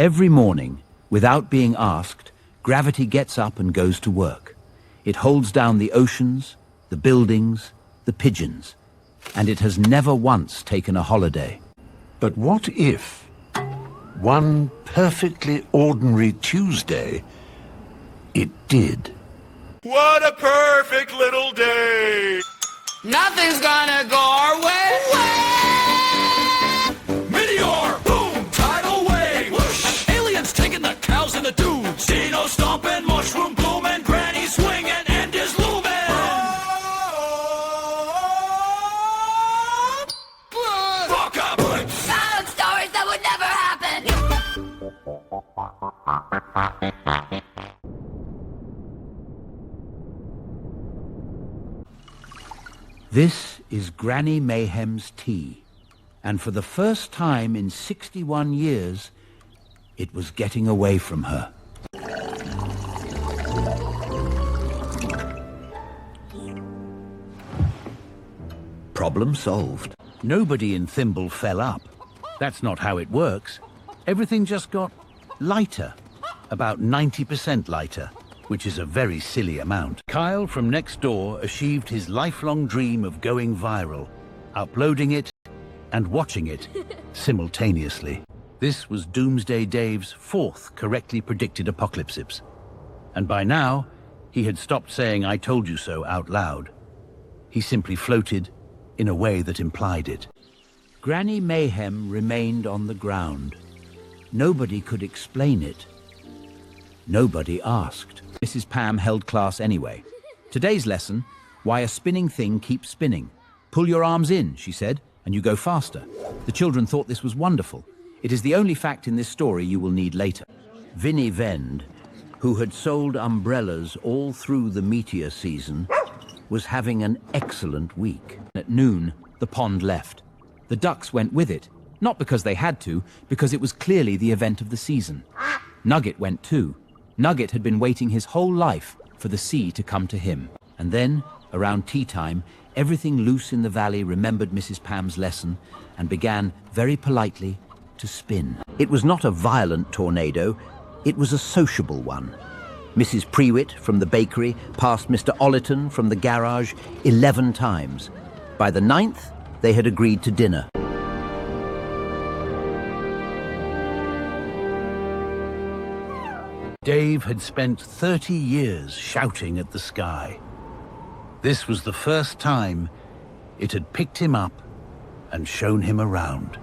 Every morning, without being asked, gravity gets up and goes to work. It holds down the oceans, the buildings, the pigeons, and it has never once taken a holiday. But what if, one perfectly ordinary Tuesday, it did? What a perfect little day! Nothing's gonna go our way. Meteor, boom, tidal wave, whoosh. Aliens taking the cows and the dudes. Dino stomping, mushroom blooming, granny swinging, end is looming. Apocalypse! Silent stories that would never happen. This is Granny Mayhem's tea, and for the first time in 61 years, it was getting away from her. Problem solved. Nobody in Thimble fell up. That's not how it works. Everything just got lighter, about 90% lighter, which is a very silly amount. Kyle from next door achieved his lifelong dream of going viral, uploading it and watching it simultaneously. This was Doomsday Dave's fourth correctly predicted apocalypse. And by now, he had stopped saying "I told you so" out loud. He simply floated in a way that implied it. Granny Mayhem remained on the ground. Nobody could explain it. Nobody asked. Mrs. Pam held class anyway. Today's lesson, why a spinning thing keeps spinning. Pull your arms in, she said, and you go faster. The children thought this was wonderful. It is the only fact in this story you will need later. Vinnie Vend, who had sold umbrellas all through the meteor season, was having an excellent week. At noon, the pond left. The ducks went with it, not because they had to, because it was clearly the event of the season. Nugget went too. Nugget had been waiting his whole life for the sea to come to him. And then, around tea time, everything loose in the valley remembered Mrs. Pam's lesson and began, very politely, to spin. It was not a violent tornado, it was a sociable one. Mrs. Prewitt from the bakery passed Mr. Ollerton from the garage 11 times. By the 9th, they had agreed to dinner. Dave had spent 30 years shouting at the sky. This was the first time it had picked him up and shown him around.